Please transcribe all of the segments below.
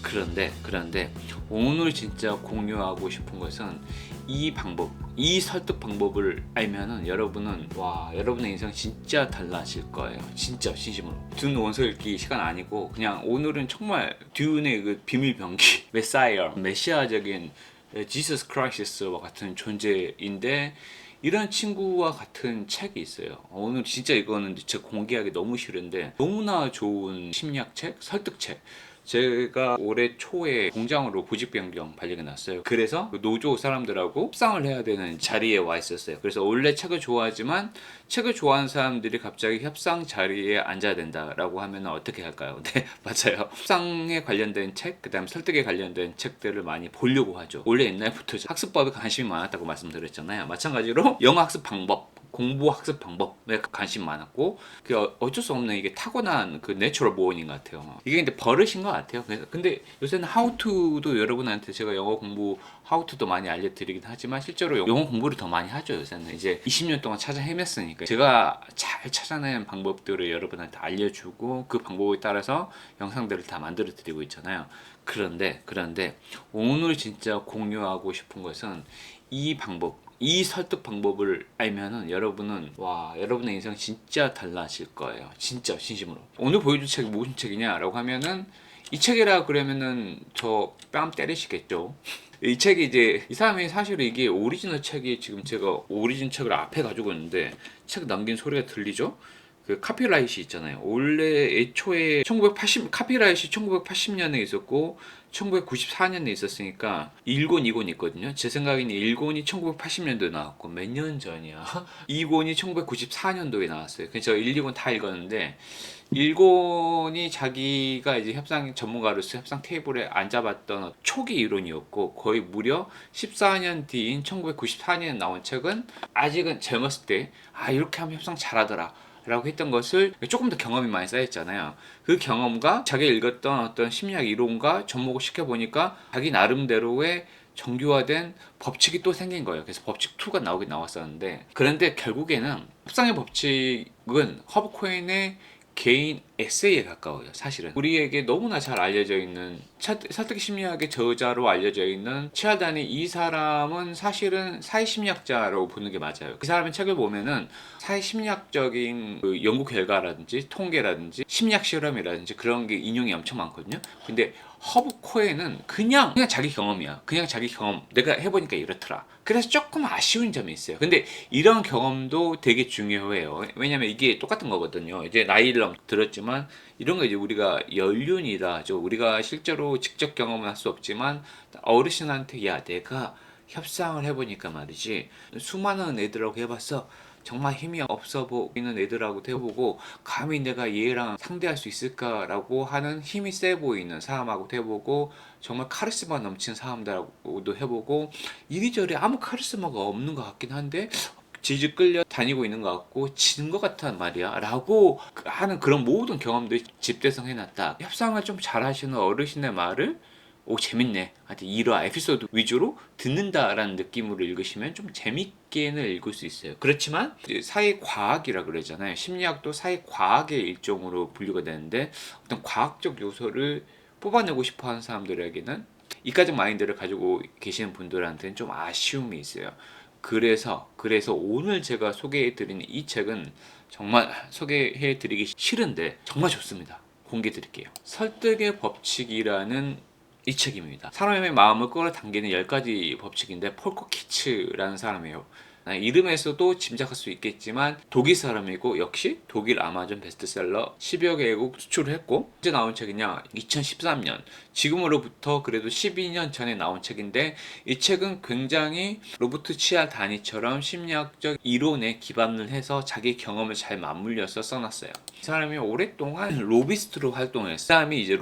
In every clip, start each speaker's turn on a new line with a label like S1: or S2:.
S1: 그런데 오늘 진짜 공유하고 싶은 것은 이 방법, 이 설득 방법을 알면은 여러분의 인생 진짜 달라질 거예요. 진짜 진심으로. 둔 원서 읽기 시간 아니고 그냥 오늘은 정말 듀운의 그 비밀 병기, 메시아적인 지서스 크라이시스와 같은 존재인데 이런 친구와 같은 책이 있어요. 오늘 진짜 이거는 제가 공개하기 너무 싫은데 너무나 좋은 심리학책, 설득책. 제가 올해 초에 공장으로 보직 변경 발령이 났어요. 그래서 그 노조 사람들하고 협상을 해야 되는 자리에 와 있었어요. 그래서 원래 책을 좋아하지만 책을 좋아하는 사람들이 갑자기 협상 자리에 앉아야 된다라고 하면 어떻게 할까요? 네, 맞아요. 협상에 관련된 책, 그다음 설득에 관련된 책들을 많이 보려고 하죠. 원래 옛날부터 학습법에 관심이 많았다고 말씀드렸잖아요. 마찬가지로 영어 학습 방법, 공부 학습 방법에 관심 많았고 그 어쩔 수 없는 이게 타고난 그 내추럴 보어인 것 같아요. 이게 근데 버릇인 것 같아요. 그래서 근데 요새는 how to도 여러분한테 제가 영어 공부 how to도 많이 알려드리긴 하지만 실제로 영어 공부를 더 많이 하죠. 요새는 이제 20년 동안 찾아 헤맸으니까 제가 잘 찾아낸 방법들을 여러분한테 알려주고 그 방법에 따라서 영상들을 다 만들어 드리고 있잖아요. 그런데 오늘 진짜 공유하고 싶은 것은 이 방법, 이 설득 방법을 알면은 여러분의 인생 진짜 달라질 거예요. 진짜 진심으로. 오늘 보여줄 책이 무슨 책이냐라고 하면은 이 책이라 그러면은 저 뺨 때리시겠죠. 이 책이 이제 이 사람이 사실 이게 오리지널 책이 지금 제가 오리진 책을 앞에 가지고 있는데 책 남긴 소리가 들리죠? 그 카피라이트 있잖아요. 원래 애초에 1980 카피라이트 1980년에 있었고 1994년에 있었으니까 1권, 2권 있거든요. 제 생각에는 1권이 1980년도에 나왔고 몇 년 전이야. 2권이 1994년도에 나왔어요. 그래서 저 1, 2권 다 읽었는데 1권이 자기가 이제 협상 전문가로서 협상 테이블에 앉아봤던 초기 이론이었고 거의 무려 14년 뒤인 1994년에 나온 책은 아직은 젊었을 때 이렇게 하면 협상 잘하더라 라고 했던 것을 조금 더 경험이 많이 쌓였잖아요. 그 경험과 자기가 읽었던 어떤 심리학 이론과 접목을 시켜보니까 자기 나름대로의 정교화된 법칙이 또 생긴 거예요. 그래서 법칙 2가 나오긴 나왔었는데 그런데 결국에는 협상의 법칙은 허브 코인의 개인 에세이에 가까워요. 사실은 우리에게 너무나 잘 알려져 있는 설득 심리학의 저자로 알려져 있는 치알다니, 이 사람은 사실은 사회심리학자라고 보는 게 맞아요. 이 사람의 책을 보면은 사회심리학적인 그 연구 결과라든지 통계라든지 심리학 실험이라든지 그런 게 인용이 엄청 많거든요. 근데 허브 코에는 그냥 자기 경험이야. 그냥 자기 경험. 내가 해보니까 이렇더라. 그래서 조금 아쉬운 점이 있어요. 근데 이런 경험도 되게 중요해요. 왜냐면 이게 똑같은 거거든요. 이제 나이를 들었지만 이런 거 이제 우리가 연륜이라 하죠. 우리가 실제로 직접 경험은 할 수 없지만 어르신한테 야 내가 협상을 해보니까 말이지 수많은 애들하고 해봤어. 정말 힘이 없어 보이는 애들하고도 해보고 감히 내가 얘랑 상대할 수 있을까라고 하는 힘이 세 보이는 사람하고도 해보고 정말 카리스마 넘치는 사람들하고도 해보고 이리저리 아무 카리스마가 없는 것 같긴 한데 질질 끌려 다니고 있는 것 같고 지는 것 같단 말이야 라고 하는 그런 모든 경험들이 집대성 해놨다. 협상을 좀 잘하시는 어르신의 말을 오 재밌네. 하여튼 이러한 에피소드 위주로 듣는다라는 느낌으로 읽으시면 좀 재밌게는 읽을 수 있어요. 그렇지만 사회과학이라 그러잖아요. 심리학도 사회과학의 일종으로 분류가 되는데 어떤 과학적 요소를 뽑아내고 싶어하는 사람들에게는 이과적 마인드를 가지고 계시는 분들한테는 좀 아쉬움이 있어요. 그래서 오늘 제가 소개해드리는 이 책은 정말 소개해드리기 싫은데 정말 좋습니다. 공개드릴게요. 설득의 법칙이라는 이 책입니다. 사람의 마음을 끌어당기는 10가지 법칙인데 폴코 키츠라는 사람이에요. 이름에서도 짐작할 수 있겠지만 독일 사람이고 역시 독일 아마존 베스트셀러 10여 개국 수출을 했고 언제 나온 책이냐 2013년 지금으로부터 그래도 12년 전에 나온 책인데 이 책은 굉장히 로버트 치알다니처럼 심리학적 이론에 기반을 해서 자기 경험을 잘 맞물려서 써놨어요. 이 사람이 오랫동안 로비스트로 활동했어요. 그 사람이 이제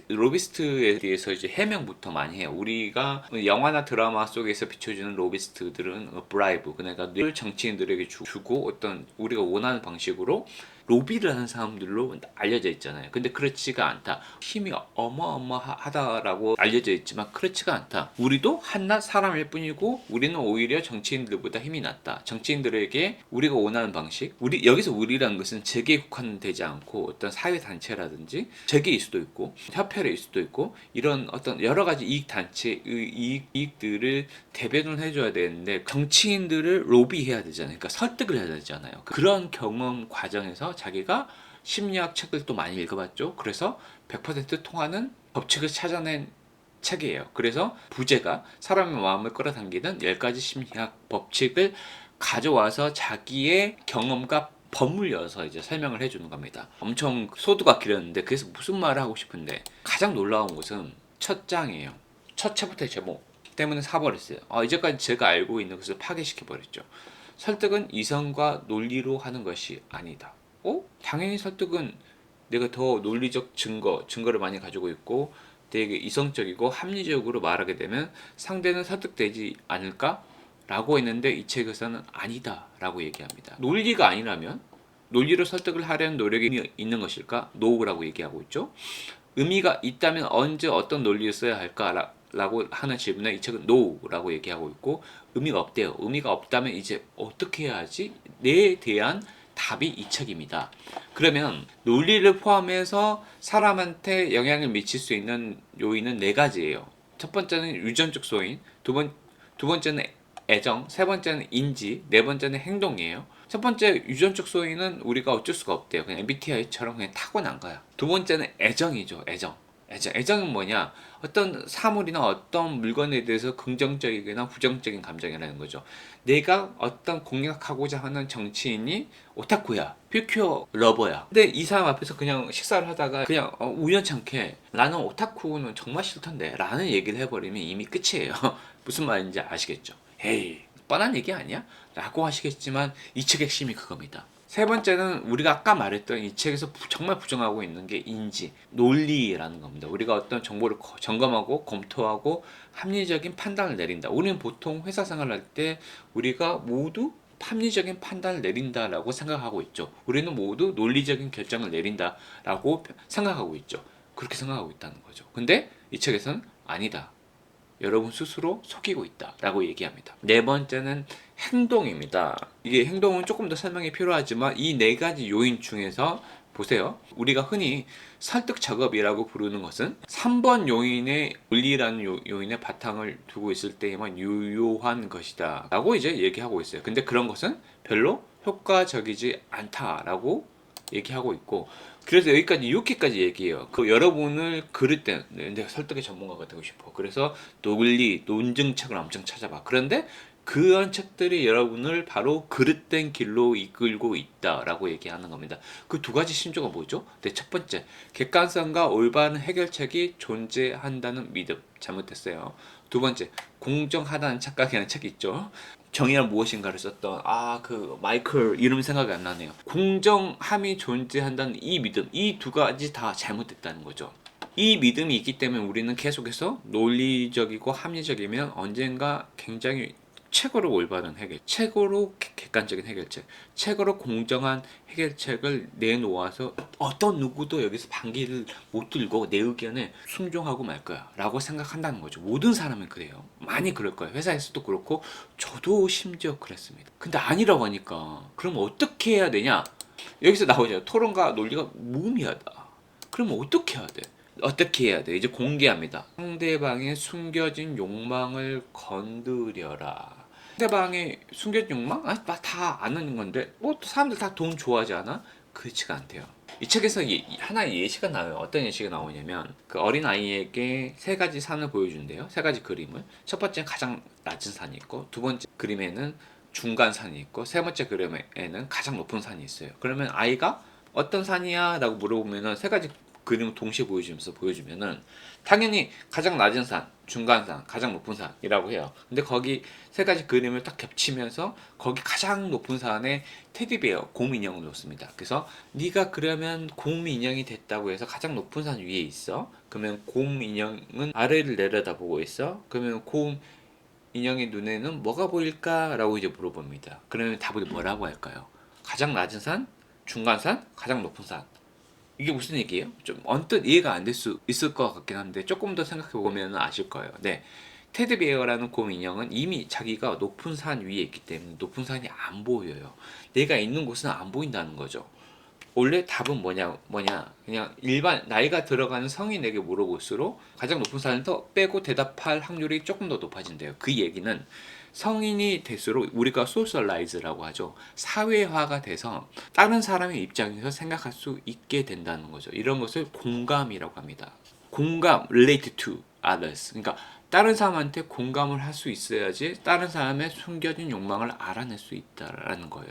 S1: 로비스트에 대해서 이제 해명부터 많이 해요. 우리가 영화나 드라마 속에서 비춰주는 로비스트들은 브라이브, 그러니까 늘 정치인들에게 주고 어떤 우리가 원하는 방식으로 로비를 하는 사람들로 알려져 있잖아요. 근데 그렇지가 않다. 힘이 어마어마하다라고 알려져 있지만 그렇지가 않다. 우리도 한낱 사람일 뿐이고 우리는 오히려 정치인들보다 힘이 낮다. 정치인들에게 우리가 원하는 방식, 여기서 우리라는 것은 재계에 국한되지 않고 어떤 사회 단체라든지 재계일 수도 있고 협회일 수도 있고 이런 어떤 여러 가지 이익 단체의 이익들을 대변을 해줘야 되는데 정치인들을 로비해야 되잖아요. 그러니까 설득을 해야 되잖아요. 그런 경험 과정에서 자기가 심리학 책을 또 많이 읽어봤죠. 그래서 100% 통하는 법칙을 찾아낸 책이에요. 그래서 부제가 사람의 마음을 끌어당기는 10가지 심리학 법칙을 가져와서 자기의 경험과 버물려서 이제 설명을 해주는 겁니다. 엄청 소두가 길었는데 그래서 무슨 말을 하고 싶은데 가장 놀라운 것은 첫 장이에요. 첫 책부터의 제목 때문에 사버렸어요. 이제까지 제가 알고 있는 것을 파괴시켜버렸죠. 설득은 이성과 논리로 하는 것이 아니다. 당연히 설득은 내가 더 논리적 증거를 많이 가지고 있고 되게 이성적이고 합리적으로 말하게 되면 상대는 설득되지 않을까? 라고 했는데 이 책에서는 아니다 라고 얘기합니다. 논리가 아니라면 논리로 설득을 하려는 노력이 있는 것일까? 노라고 얘기하고 있죠. 의미가 있다면 언제 어떤 논리를 써야 할까? 라고 하는 질문에 이 책은 노라고 얘기하고 있고 의미가 없대요. 의미가 없다면 이제 어떻게 해야 하지? 에 대한 답이 이 책입니다. 그러면 논리를 포함해서 사람한테 영향을 미칠 수 있는 요인은 4가지예요. 첫 번째는 유전적 소인, 두 번째는 애정, 세 번째는 인지, 네 번째는 행동이에요. 첫 번째 유전적 소인은 우리가 어쩔 수가 없대요. 그냥 MBTI처럼 그냥 타고난 거야. 두 번째는 애정이죠. 애정은 뭐냐? 어떤 사물이나 어떤 물건에 대해서 긍정적이거나 부정적인 감정이라는 거죠. 내가 어떤 공략하고자 하는 정치인이 오타쿠야, 퓨큐어 러버야. 근데 이 사람 앞에서 그냥 식사를 하다가 그냥 우연찮게 나는 오타쿠는 정말 싫던데 라는 얘기를 해버리면 이미 끝이에요. 무슨 말인지 아시겠죠? 에이, 뻔한 얘기 아니야? 라고 하시겠지만 이 책의 핵심이 그겁니다. 세 번째는 우리가 아까 말했던 이 책에서 정말 부정하고 있는 게 인지, 논리라는 겁니다. 우리가 어떤 정보를 점검하고 검토하고 합리적인 판단을 내린다. 우리는 보통 회사 생활할 때 우리가 모두 합리적인 판단을 내린다라고 생각하고 있죠. 우리는 모두 논리적인 결정을 내린다라고 생각하고 있죠. 그렇게 생각하고 있다는 거죠. 근데 이 책에서는 아니다. 여러분 스스로 속이고 있다라고 얘기합니다. 네 번째는 행동입니다. 이게 행동은 조금 더 설명이 필요하지만 이 4가지 요인 중에서 보세요. 우리가 흔히 설득 작업이라고 부르는 것은 3번 요인의 논리라는 요인의 바탕을 두고 있을 때에만 유효한 것이다 라고 이제 얘기하고 있어요. 근데 그런 것은 별로 효과적이지 않다라고 얘기하고 있고, 그래서 여기까지 6회까지 얘기해요. 여러분을 그릴 때 내가 설득의 전문가가 되고 싶어. 그래서 논리, 논증책을 엄청 찾아봐. 그런데 그런 책들이 여러분을 바로 그릇된 길로 이끌고 있다라고 얘기하는 겁니다. 그 2가지 신조가 뭐죠? 네, 첫 번째, 객관성과 올바른 해결책이 존재한다는 믿음. 잘못했어요. 두 번째, 공정하다는 착각이라는 책이 있죠. 정의란 무엇인가를 썼던 그 마이클 이름 생각이 안 나네요. 공정함이 존재한다는 이 믿음, 이 2가지 다 잘못됐다는 거죠. 이 믿음이 있기 때문에 우리는 계속해서 논리적이고 합리적이면 언젠가 굉장히 최고로 올바른 해결, 최고로 객관적인 해결책, 최고로 공정한 해결책을 내놓아서 어떤 누구도 여기서 반기를 못 들고 내 의견에 순종하고 말 거야 라고 생각한다는 거죠. 모든 사람은 그래요. 많이 그럴 거예요. 회사에서도 그렇고 저도 심지어 그랬습니다. 근데 아니라고 하니까 그럼 어떻게 해야 되냐? 여기서 나오죠. 토론과 논리가 무의미하다. 그럼 어떻게 해야 돼? 어떻게 해야 돼? 이제 공개합니다. 상대방의 숨겨진 욕망을 건드려라. 상대방의 숨겨진 욕망? 다 아는 건데 사람들 다 돈 좋아하지 않아? 그렇지가 않대요. 이 책에서 하나의 예시가 나와요. 어떤 예시가 나오냐면 그 어린 아이에게 3가지 산을 보여준대요. 3가지 그림을. 첫 번째는 가장 낮은 산이 있고, 두 번째 그림에는 중간 산이 있고, 세 번째 그림에는 가장 높은 산이 있어요. 그러면 아이가 어떤 산이야? 라고 물어보면은 3가지 그림을 동시에 보여주면은 당연히 가장 낮은 산, 중간 산, 가장 높은 산이라고 해요. 근데 거기 3가지 그림을 딱 겹치면서 거기 가장 높은 산에 테디베어, 곰 인형을 놓습니다. 그래서 네가 그러면 곰 인형이 됐다고 해서 가장 높은 산 위에 있어. 그러면 곰 인형은 아래를 내려다보고 있어. 그러면 곰 인형의 눈에는 뭐가 보일까? 라고 이제 물어봅니다. 그러면 답을 뭐라고 할까요? 가장 낮은 산, 중간산, 가장 높은 산. 이게 무슨 얘기예요? 좀 언뜻 이해가 안 될 수 있을 것 같긴 한데 조금 더 생각해 보면 아실 거예요. 네. 테드베어라는 곰 인형은 이미 자기가 높은 산 위에 있기 때문에 높은 산이 안 보여요. 내가 있는 곳은 안 보인다는 거죠. 원래 답은 뭐냐 그냥 일반 나이가 들어가는 성인에게 물어볼수록 가장 높은 산을 더 빼고 대답할 확률이 조금 더 높아진대요. 그 얘기는 성인이 될수록 우리가 소셜라이즈라고 하죠. 사회화가 돼서 다른 사람의 입장에서 생각할 수 있게 된다는 거죠. 이런 것을 공감이라고 합니다. 공감, relate to others. 그러니까 다른 사람한테 공감을 할 수 있어야지 다른 사람의 숨겨진 욕망을 알아낼 수 있다라는 거예요.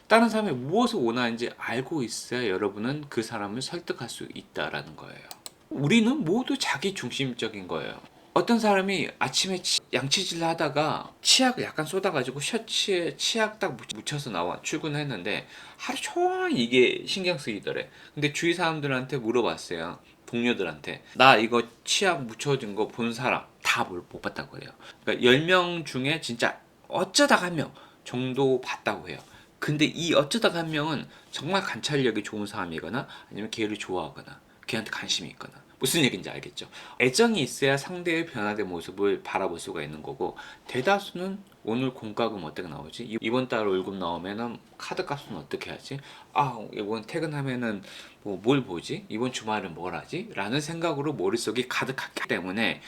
S1: 다른 사람이 무엇을 원하는지 알고 있어야 여러분은 그 사람을 설득할 수 있다라는 거예요. 우리는 모두 자기 중심적인 거예요. 어떤 사람이 아침에 양치질 하다가 치약을 약간 쏟아가지고 셔츠에 치약 딱 묻혀서 출근했는데 하루 종일 이게 신경 쓰이더래. 근데 주위 사람들한테 물어봤어요. 동료들한테 나 이거 치약 묻혀진 거 본 사람 다 못 봤다고 해요. 그러니까 10명 중에 진짜 어쩌다가 한 명 정도 봤다고 해요. 근데 이 어쩌다가 한 명은 정말 관찰력이 좋은 사람이거나 아니면 걔를 좋아하거나 걔한테 관심이 있거나 무슨 얘기인지 알겠죠? 애정이 있어야 상대의 변화된 모습을 바라볼 수가 있는 거고 대다수는 오늘 공과금 어떻게 나오지? 이번 달 월급 나오면은 카드 값은 어떻게 하지? 아 이번 퇴근하면은 뭐 뭘 보지? 이번 주말은 뭘 하지? 라는 생각으로 머릿속이 가득하기 때문에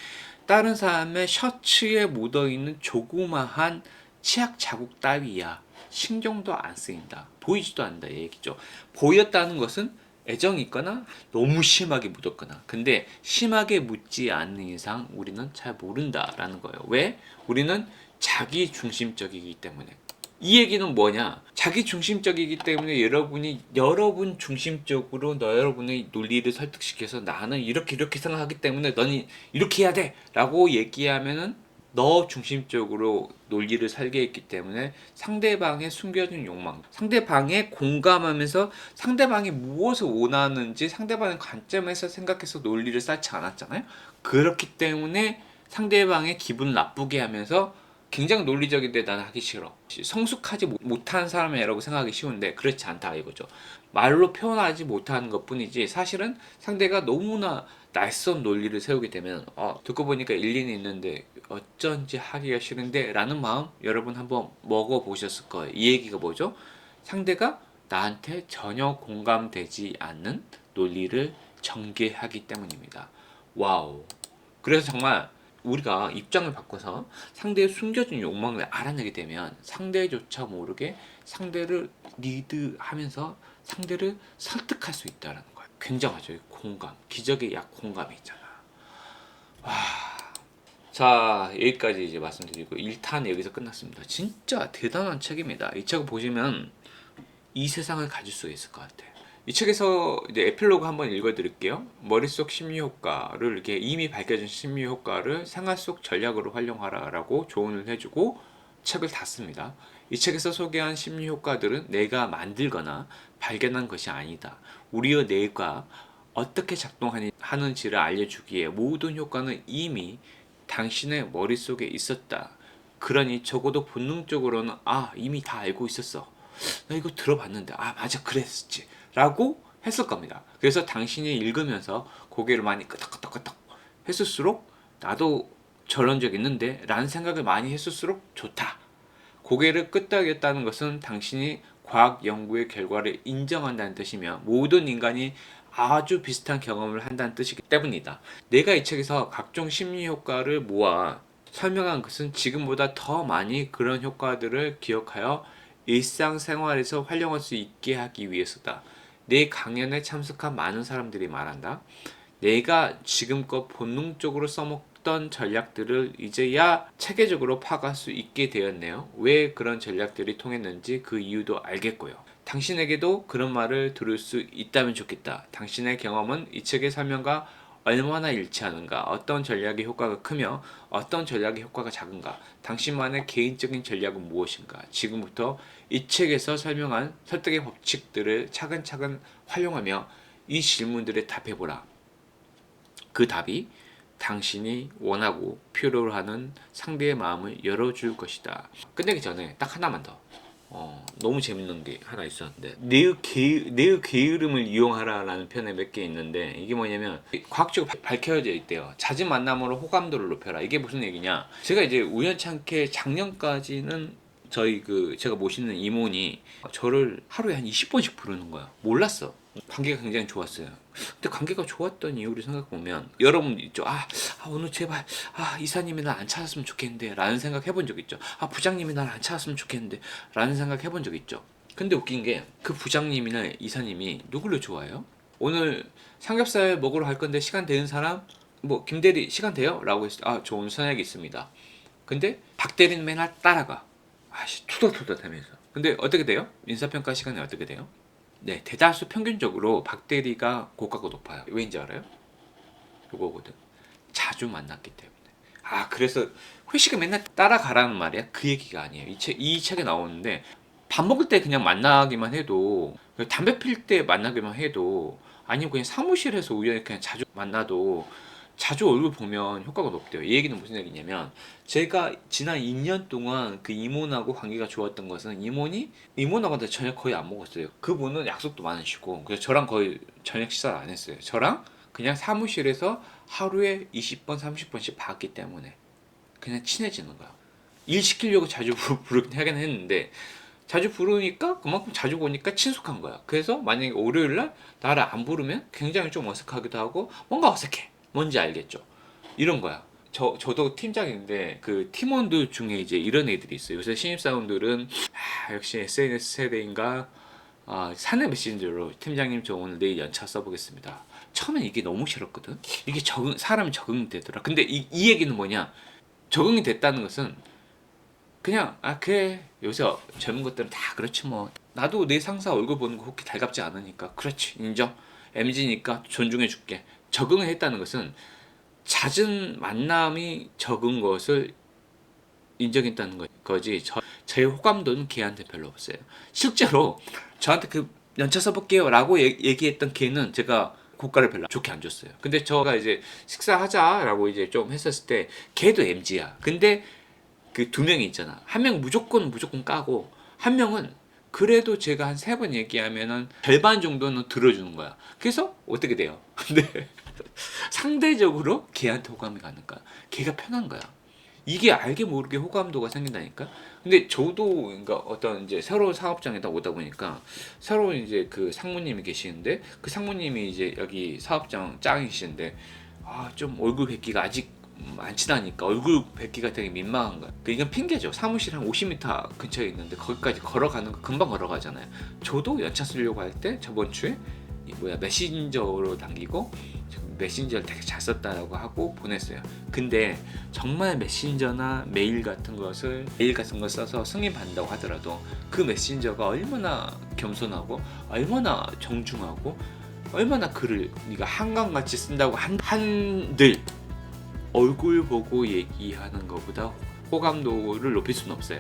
S1: 다른 사람의 셔츠에 묻어있는 조그마한 치약 자국 따위야 신경도 안 쓰인다. 보이지도 않는다 이 얘기죠. 보였다는 것은 애정이 있거나 너무 심하게 묻었거나 근데 심하게 묻지 않는 이상 우리는 잘 모른다라는 거예요. 왜? 우리는 자기 중심적이기 때문에. 이 얘기는 뭐냐? 자기 중심적이기 때문에 여러분이 여러분 중심적으로 여러분의 논리를 설득시켜서 나는 이렇게 생각하기 때문에 너는 이렇게 해야 돼 라고 얘기하면은 너 중심적으로 논리를 살게 했기 때문에 상대방의 숨겨진 욕망, 상대방에 공감하면서 상대방이 무엇을 원하는지 상대방의 관점에서 생각해서 논리를 쌓지 않았잖아요. 그렇기 때문에 상대방의 기분 나쁘게 하면서 굉장히 논리적인데 나는 하기 싫어. 성숙하지 못한 사람이라고 생각하기 쉬운데 그렇지 않다 이거죠. 말로 표현하지 못하는 것뿐이지 사실은 상대가 너무나 낯선 논리를 세우게 되면 듣고 보니까 일리는 있는데 어쩐지 하기가 싫은데 라는 마음 여러분 한번 먹어보셨을 거예요. 이 얘기가 뭐죠? 상대가 나한테 전혀 공감되지 않는 논리를 전개하기 때문입니다. 와우. 그래서 정말 우리가 입장을 바꿔서 상대의 숨겨진 욕망을 알아내게 되면 상대조차 모르게 상대를 리드하면서 상대를 설득할 수 있다는 거예요. 굉장하죠. 공감, 기적의 약 공감이 있잖아. 와, 자 여기까지 이제 말씀드리고 1탄 여기서 끝났습니다. 진짜 대단한 책입니다. 이 책을 보시면 이 세상을 가질 수 있을 것 같아요. 이 책에서 이제 에필로그 한번 읽어드릴게요. 머릿속 심리효과를 이렇게 이미 밝혀진 심리효과를 생활 속 전략으로 활용하라라고 조언을 해주고 책을 닫습니다. 이 책에서 소개한 심리효과들은 내가 만들거나 발견한 것이 아니다. 우리의 뇌가 어떻게 작동하는지를 알려주기에 모든 효과는 이미 당신의 머릿속에 있었다. 그러니 적어도 본능적으로는 이미 다 알고 있었어. 나 이거 들어봤는데 맞아 그랬었지 라고 했을 겁니다. 그래서 당신이 읽으면서 고개를 많이 끄덕끄덕끄덕 했을수록 나도 저런 적 있는데 라는 생각을 많이 했을수록 좋다. 고개를 끄덕였다는 것은 당신이 과학 연구의 결과를 인정한다는 뜻이며 모든 인간이 아주 비슷한 경험을 한다는 뜻이기 때문이다. 내가 이 책에서 각종 심리 효과를 모아 설명한 것은 지금보다 더 많이 그런 효과들을 기억하여 일상생활에서 활용할 수 있게 하기 위해서다. 내 강연에 참석한 많은 사람들이 말한다. 내가 지금껏 본능적으로 써먹던 전략들을 이제야 체계적으로 파악할 수 있게 되었네요. 왜 그런 전략들이 통했는지 그 이유도 알겠고요. 당신에게도 그런 말을 들을 수 있다면 좋겠다. 당신의 경험은 이 책의 설명과 얼마나 일치하는가, 어떤 전략의 효과가 크며 어떤 전략의 효과가 작은가, 당신만의 개인적인 전략은 무엇인가. 지금부터 이 책에서 설명한 설득의 법칙들을 차근차근 활용하며 이 질문들에 답해보라. 그 답이 당신이 원하고 필요로 하는 상대의 마음을 열어줄 것이다. 끝내기 전에 딱 하나만 더. 너무 재밌는 게 하나 있었는데 내의 게으름을 이용하라라는 편에 몇 개 있는데 이게 뭐냐면 과학적으로 밝혀져 있대요. 잦은 만남으로 호감도를 높여라. 이게 무슨 얘기냐? 제가 이제 우연찮게 작년까지는 저희 제가 모시는 이모니 저를 하루에 한 20번씩 부르는 거야. 몰랐어. 관계가 굉장히 좋았어요. 근데 관계가 좋았던 이유를 생각해보면 여러분 있죠. 오늘 제발 이사님이 날 안 찾았으면 좋겠는데 라는 생각 해본 적 있죠. 부장님이 날 안 찾았으면 좋겠는데 라는 생각 해본 적 있죠. 근데 웃긴 게 그 부장님이나 이사님이 누구를 좋아해요? 오늘 삼겹살 먹으러 갈 건데 시간 되는 사람? 뭐 김대리 시간 돼요? 라고 했을 때 저 오늘 선약이 있습니다. 근데 박대리는 맨날 따라가. 투덜투덜 하면서. 근데 어떻게 돼요? 인사평가 시간에 어떻게 돼요? 네, 대다수 평균적으로 박대리가 고가가 높아요. 왜인지 알아요? 요거거든. 자주 만났기 때문에. 그래서 회식을 맨날 따라가라는 말이야? 그 얘기가 아니에요. 이 책에 나오는데 밥 먹을 때 그냥 만나기만 해도, 담배 필 때 만나기만 해도, 아니면 그냥 사무실에서 우연히 그냥 자주 만나도 자주 얼굴 보면 효과가 높대요. 이 얘기는 무슨 얘기냐면 제가 지난 2년 동안 그 이모하고 관계가 좋았던 것은 이모하고 저녁 거의 안 먹었어요. 그분은 약속도 많으시고 그래서 저랑 거의 저녁 식사를 안 했어요. 저랑 그냥 사무실에서 하루에 20번 30번씩 봤기 때문에 그냥 친해지는 거야. 일 시키려고 자주 부르긴 하긴 했는데 자주 부르니까 그만큼 자주 보니까 친숙한 거야. 그래서 만약에 월요일날 나를 안 부르면 굉장히 좀 어색하기도 하고 뭔가 어색해. 뭔지 알겠죠? 이런 거야. 저도 팀장인데 그 팀원들 중에 이제 이런 애들이 있어요. 요새 신입사원들은 역시 SNS 세대인가 사내 메신저로 팀장님 저 오늘 내일 연차 써보겠습니다. 처음엔 이게 너무 싫었거든. 이게 사람이 적응이 되더라. 근데 이 얘기는 뭐냐? 적응이 됐다는 것은 그냥 그래 요새 젊은 것들은 다 그렇지 뭐. 나도 내 상사 얼굴 보는 거 그렇게 달갑지 않으니까 그렇지 인정. MZ니까 존중해 줄게. 적응을 했다는 것은 잦은 만남이 적은 것을 인정했다는 거지. 저의 호감도는 걔한테 별로 없어요. 실제로 저한테 그 연차 써볼게요 라고 얘기했던 걔는 제가 고가를 별로 좋게 안 줬어요. 근데 저가 이제 식사하자라고 이제 좀 했었을 때 걔도 MZ야. 근데 그 두 명이 있잖아. 한 명 무조건 까고 한 명은 그래도 제가 한 3번 얘기하면은 절반 정도는 들어주는 거야. 그래서 어떻게 돼요? 근데 상대적으로 걔한테 호감이 가는 거야. 걔가 편한 거야. 이게 알게 모르게 호감도가 생긴다니까. 근데 저도 그러니까 어떤 이제 새로운 사업장에다 오다 보니까 새로운 이제 그 상무님이 계시는데 그 상무님이 이제 여기 사업장 짱이시는데 좀 얼굴 뵙기가 아직 많지 않으니까 얼굴 뵙기가 되게 민망한 거야. 이건 핑계죠. 사무실 한 50m 근처에 있는데 거기까지 걸어가는 거 금방 걸어가잖아요. 저도 연차 쓰려고 할 때 저번 주에 메신저로 당기고 메신저를 되게 잘 썼다라고 하고 보냈어요. 근데 정말 메신저나 메일 같은 걸 써서 승인받는다고 하더라도 그 메신저가 얼마나 겸손하고 얼마나 정중하고 얼마나 글을 네가 한강같이 쓴다고 한들 얼굴 보고 얘기하는 것보다 호감도를 높일 수는 없어요.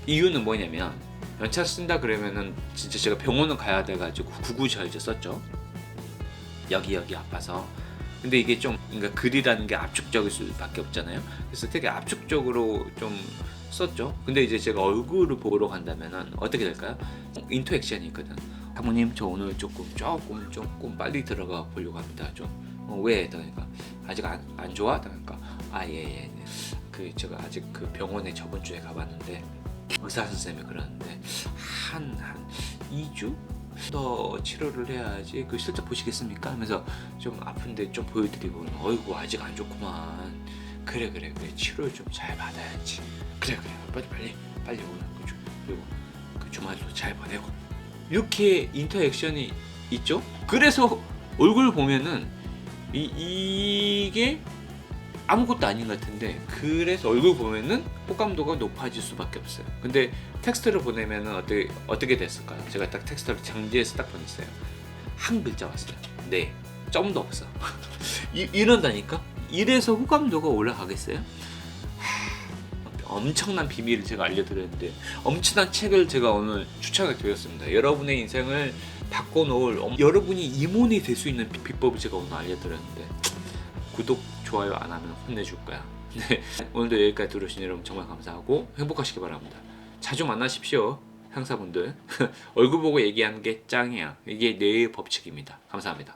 S1: 이유는 뭐냐면 연차 쓴다 그러면은 진짜 제가 병원을 가야 돼가지고 구구절절 썼죠. 여기 아파서. 근데 이게 좀 그러니까 글이라는 게 압축적일 수밖에 없잖아요. 그래서 되게 압축적으로 좀 썼죠. 근데 이제 제가 얼굴을 보러 간다면은 어떻게 될까요? 인터액션이 있거든. 사모님 저 오늘 조금 빨리 들어가 보려고 합니다. 왜? 그러니까 아직 안 좋아? 그러니까 예. 제가 아직 그 병원에 저번 주에 가봤는데 의사 선생님이 그러는데 한 2주 더 치료를 해야지 실제 보시겠습니까? 하면서 좀 아픈데 좀 보여드리고 어이구 아직 안 좋구만. 그래 치료를 좀 잘 받아야지. 그래 빨리 오는 거죠. 그리고 그 주말도 잘 보내고 이렇게 인터액션이 있죠. 그래서 얼굴 보면은 이게 아무것도 아닌 것 같은데 그래서 얼굴 보면은 호감도가 높아질 수밖에 없어요. 근데 텍스트를 보내면은 어떻게 됐을까요? 제가 딱 텍스트를 장지에서 딱 보냈어요. 한 글자 왔어요. 네, 점도 없어. 이런다니까? 이래서 호감도가 올라가겠어요? 엄청난 비밀을 제가 알려드렸는데 엄청난 책을 제가 오늘 추천을 드렸습니다. 여러분의 인생을 바꿔놓을 여러분이 임원이 될 수 있는 비법을 제가 오늘 알려드렸는데 구독, 좋아요 안 하면 혼내줄 거야. 네, 오늘도 여기까지 들으신 여러분 정말 감사하고 행복하시기 바랍니다. 자주 만나십시오. 상사분들 얼굴 보고 얘기하는 게 짱이야. 이게 뇌의 법칙입니다. 감사합니다.